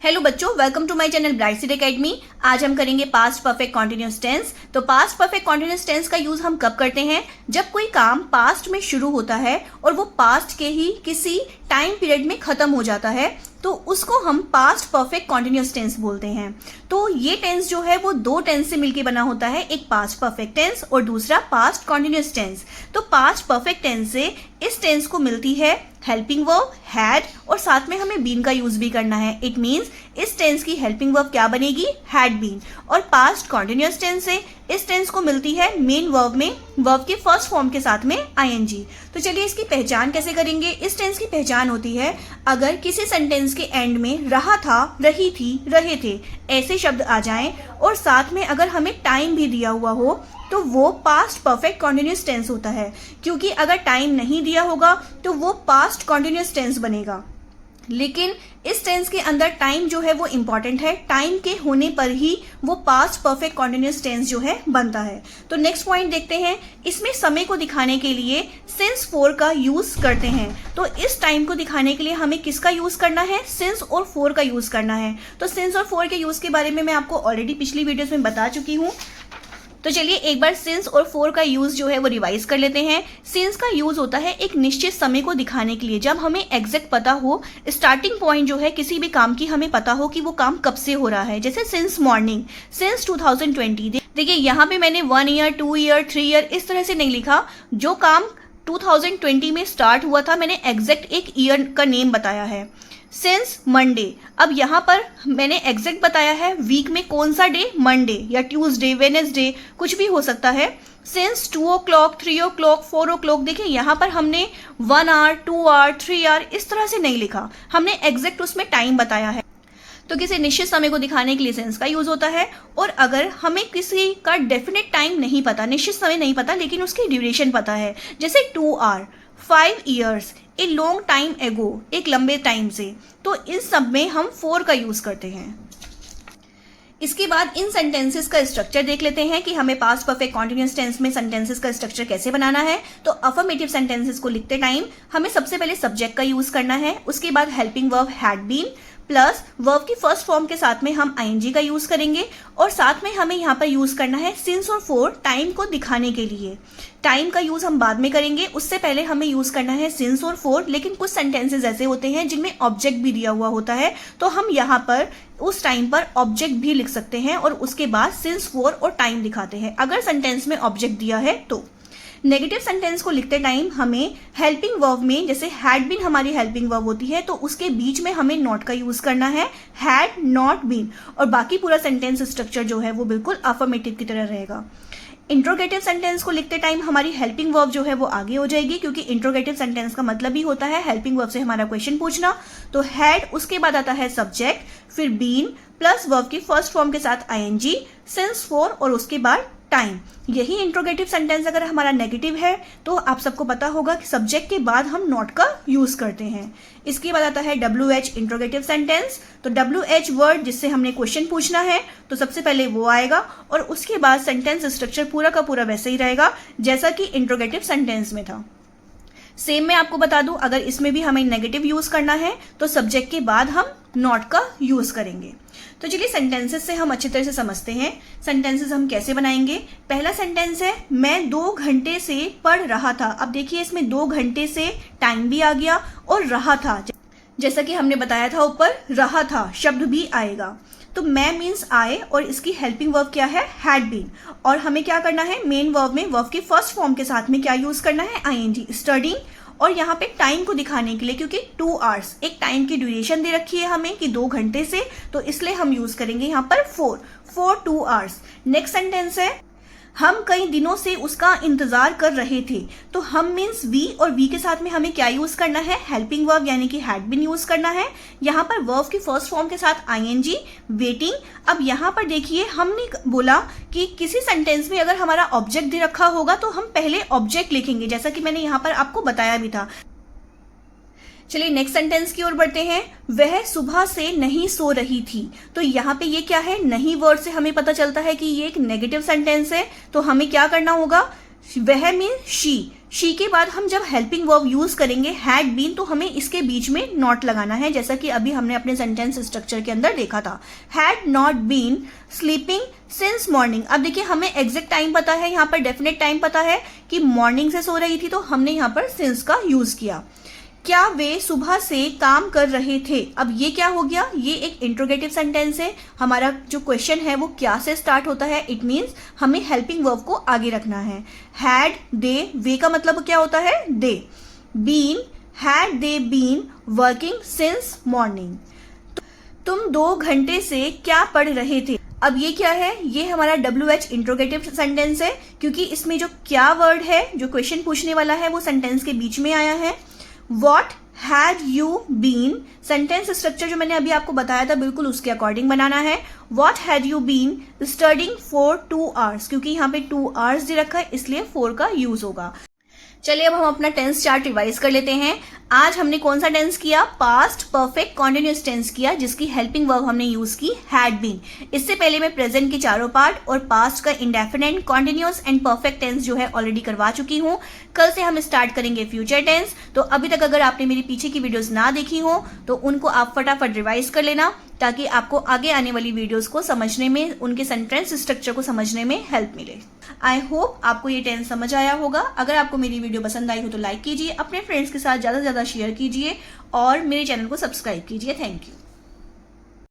Hello बच्चों, welcome to my channel bright seed academy. आज हम करेंगे पास्ट परफेक्ट कॉन्टिन्यूअस टेंस। तो पास्ट परफेक्ट कॉन्टिन्यूअस टेंस का यूज हम कब करते हैं? जब कोई काम पास्ट में शुरू होता है और वो पास्ट के ही किसी टाइम पीरियड में खत्म हो जाता है, तो उसको हम पास्ट परफेक्ट कॉन्टिन्यूअस टेंस बोलते हैं। तो ये टेंस जो है वो दो टेंस से मिलकर बना होता है, एक पास्ट परफेक्ट टेंस और दूसरा पास्ट कॉन्टिन्यूअस टेंस। तो पास्ट परफेक्ट टेंस से इस टेंस को मिलती है हेल्पिंग वर्ब हैड और साथ में हमें बीन का यूज भी करना है। इट मीन्स इस टेंस की हेल्पिंग वर्ब क्या बनेगी? Had been. और पास्ट कॉन्टिन्यूअस टेंस से इस टेंस को मिलती है मेन वर्ब में वर्ब के फर्स्ट फॉर्म के साथ में आईएनजी। तो चलिए इसकी पहचान कैसे करेंगे। इस टेंस की पहचान होती है अगर किसी सेंटेंस के एंड में रहा था, रही थी, रहे थे ऐसे शब्द आ जाएं और साथ में अगर हमें टाइम भी दिया हुआ हो तो वो पास्ट परफेक्ट कॉन्टिन्यूअस टेंस होता है, क्योंकि अगर टाइम नहीं दिया होगा तो वो पास्ट कॉन्टिन्यूअस टेंस बनेगा। लेकिन इस टेंस के अंदर टाइम जो है वो इंपॉर्टेंट है, टाइम के होने पर ही वो पास्ट परफेक्ट कॉन्टिन्यूअस टेंस जो है बनता है। तो नेक्स्ट पॉइंट देखते हैं। इसमें समय को दिखाने के लिए सिंस फोर का यूज करते हैं। तो इस टाइम को दिखाने के लिए हमें किसका यूज करना है? सिंस और फोर का यूज करना है। तो सिंस और फोर के यूज के बारे में मैं आपको ऑलरेडी पिछली वीडियोस में बता चुकी हूँ। तो चलिए एक बार सिंस और फोर का यूज जो है वो रिवाइज कर लेते हैं। सिंस का यूज होता है एक निश्चित समय को दिखाने के लिए, जब हमें एग्जैक्ट पता हो, स्टार्टिंग पॉइंट जो है किसी भी काम की हमें पता हो कि वो काम कब से हो रहा है। जैसे सिंस मॉर्निंग, सिंस 2020। देखिए यहाँ पे मैंने 1 ईयर, 2 ईयर, 3 ईयर इस तरह से नहीं लिखा। जो काम 2020 में स्टार्ट हुआ था मैंने एग्जैक्ट एक ईयर का नेम बताया है। सिंस मंडे, अब यहाँ पर मैंने एग्जैक्ट बताया है वीक में कौन सा डे, मंडे या ट्यूसडे, वेडनेसडे कुछ भी हो सकता है। सिंस 2 o'clock, 3 o'clock, 4 o'clock, देखिए यहाँ पर हमने 1 hour, 2 hour, 3 hour इस तरह से नहीं लिखा, हमने एग्जैक्ट उसमें टाइम बताया है। तो किसी निश्चित समय को दिखाने के लिए सिंस का यूज होता है। और अगर हमें किसी का डेफिनेट टाइम नहीं पता, निश्चित समय नहीं पता, लेकिन उसकी ड्यूरेशन पता है, जैसे 2 hour, 5 years, a long time एगो, एक लंबे टाइम से, तो इस सब में हम फोर का यूज करते हैं। इसके बाद इन सेंटेंसेस का स्ट्रक्चर देख लेते हैं कि हमें पास्ट परफेक्ट कॉन्टिन्यूअस टेंस में सेंटेंसेस का स्ट्रक्चर कैसे बनाना है। तो अफर्मेटिव सेंटेंसेस को लिखते टाइम हमें सबसे पहले सब्जेक्ट का यूज करना है, उसके बाद helping verb had been plus verb की फर्स्ट फॉर्म के साथ में हम आईएनजी का यूज करेंगे और साथ में हमें यहाँ पर यूज करना है सिंस और फोर टाइम को दिखाने के लिए। टाइम का यूज हम बाद में करेंगे, उससे पहले हमें यूज करना है सिंस और फोर। लेकिन कुछ सेंटेंसेस ऐसे होते हैं जिनमें ऑब्जेक्ट भी दिया हुआ होता है, तो हम यहाँ पर उस टाइम पर ऑब्जेक्ट भी लिख सकते हैं और उसके बाद सिंस फोर और टाइम दिखाते हैं अगर सेंटेंस में ऑब्जेक्ट दिया है तो। नेगेटिव सेंटेंस को लिखते टाइम हमें हेल्पिंग वर्ब में, जैसे हैड बीन हमारी हेल्पिंग वर्ब होती है, तो उसके बीच में हमें नॉट का यूज करना है, हैड नॉट बीन, और बाकी पूरा सेंटेंस स्ट्रक्चर जो है वो बिल्कुल अफर्मेटिव की तरह रहेगा। इंट्रोगेटिव सेंटेंस को लिखते टाइम हमारी हेल्पिंग वर्ब जो है वो आगे हो जाएगी, क्योंकि इंट्रोगेटिव सेंटेंस का मतलब ही होता है हेल्पिंग वर्ब से हमारा क्वेश्चन पूछना। तो हैड, उसके बाद आता है सब्जेक्ट, फिर बीन प्लस वर्ब की फर्स्ट फॉर्म के साथ आईएनजी, सिंस फोर और उसके बाद टाइम। यही इंट्रोगेटिव सेंटेंस अगर हमारा नेगेटिव है तो आप सबको पता होगा कि सब्जेक्ट के बाद हम नॉट का यूज करते हैं। इसके बाद आता है WH इंट्रोगेटिव सेंटेंस। तो WH वर्ड जिससे हमने क्वेश्चन पूछना है तो सबसे पहले वो आएगा और उसके बाद सेंटेंस स्ट्रक्चर पूरा का पूरा वैसे ही रहेगा जैसा कि इंट्रोगेटिव सेंटेंस में था। सेम मैं आपको बता दूं, अगर इसमें भी हमें नेगेटिव यूज करना है तो सब्जेक्ट के बाद हम नॉट का यूज करेंगे। तो चलिए सेंटेंसेस से हम अच्छी तरह से समझते हैं सेंटेंसेस हम कैसे बनाएंगे। पहला सेंटेंस है मैं 2 घंटे से पढ़ रहा था। अब देखिए इसमें 2 घंटे से टाइम भी आ गया और रहा था, जैसा कि हमने बताया था ऊपर, रहा था शब्द भी आएगा। तो मैं मीन्स आए और इसकी हेल्पिंग वर्ब क्या है? Had been. और हमें क्या करना है? मेन वर्ब में वर्ब की फर्स्ट फॉर्म के साथ में क्या यूज करना है? ING, studying. और यहाँ पे टाइम को दिखाने के लिए, क्योंकि 2 hours एक टाइम की ड्यूरेशन दे रखी है हमें कि 2 घंटे से, तो इसलिए हम यूज करेंगे यहाँ पर 4 2 hours। नेक्स्ट सेंटेंस है हम कई दिनों से उसका इंतजार कर रहे थे। तो हम मीन्स वी, और वी के साथ में हमें क्या यूज करना है? हेल्पिंग वर्ब यानी कि हैड बीन यूज करना है। यहाँ पर वर्ब की फर्स्ट फॉर्म के साथ आईएनजी, वेटिंग। अब यहाँ पर देखिए हमने बोला कि किसी सेंटेंस में अगर हमारा ऑब्जेक्ट दे रखा होगा तो हम पहले ऑब्जेक्ट लिखेंगे, जैसा कि मैंने यहाँ पर आपको बताया भी था। चलिए नेक्स्ट सेंटेंस की ओर बढ़ते हैं। वह सुबह से नहीं सो रही थी। तो यहाँ पे ये क्या है? नहीं वर्ड से हमें पता चलता है कि ये एक नेगेटिव सेंटेंस है। तो हमें क्या करना होगा? वह मीन शी, शी के बाद हम जब हेल्पिंग वर्ब यूज करेंगे हैड बीन, तो हमें इसके बीच में नॉट लगाना है, जैसा कि अभी हमने अपने सेंटेंस स्ट्रक्चर के अंदर देखा था। Had not been sleeping since morning. अब देखिए हमें एग्जैक्ट टाइम पता है, यहाँ पर डेफिनेट टाइम पता है कि मॉर्निंग से सो रही थी, तो हमने यहाँ पर सिंस का यूज किया। क्या वे सुबह से काम कर रहे थे? अब ये क्या हो गया, ये एक इंट्रोगेटिव सेंटेंस है। हमारा जो क्वेश्चन है वो क्या से स्टार्ट होता है, इट मीन्स हमें हेल्पिंग वर्ब को आगे रखना है। हैड दे, वे का मतलब क्या होता है, they. Been, had they been working since morning. तुम 2 घंटे से क्या पढ़ रहे थे? अब ये क्या है, ये हमारा WH इंट्रोगेटिव सेंटेंस है, क्योंकि इसमें जो क्या वर्ड है, जो क्वेश्चन पूछने वाला है, वो सेंटेंस के बीच में आया है। What had you been, sentence structure जो मैंने अभी आपको बताया था बिल्कुल उसके अकॉर्डिंग बनाना है। What had you been studying for 2 hours, क्योंकि यहाँ पे 2 hours दे रखा है इसलिए 4 का यूज होगा। चलिए अब हम अपना टेंस चार्ट रिवाइज कर लेते हैं। आज हमने कौन सा टेंस किया, पास्ट परफेक्ट कॉन्टिन्यूअस टेंस किया, जिसकी हेल्पिंग वर्ब हमने यूज की हैड बीन। इससे पहले मैं प्रेजेंट के चारों पार्ट और पास्ट का indefinite, continuous and perfect tense जो है ऑलरेडी करवा चुकी हूँ। कल से हम स्टार्ट करेंगे फ्यूचर टेंस। तो अभी तक अगर आपने मेरी पीछे की वीडियोज ना देखी हो तो उनको आप फटाफट रिवाइज कर लेना, ताकि आपको आगे आने वाली वीडियोस को समझने में, उनके सेंटेंस स्ट्रक्चर को समझने में हेल्प मिले। आई होप आपको ये टेंस समझ आया होगा। अगर आपको मेरी वीडियो पसंद आई हो तो लाइक कीजिए, अपने फ्रेंड्स के साथ ज़्यादा से ज़्यादा शेयर कीजिए और मेरे चैनल को सब्सक्राइब कीजिए। Thank you.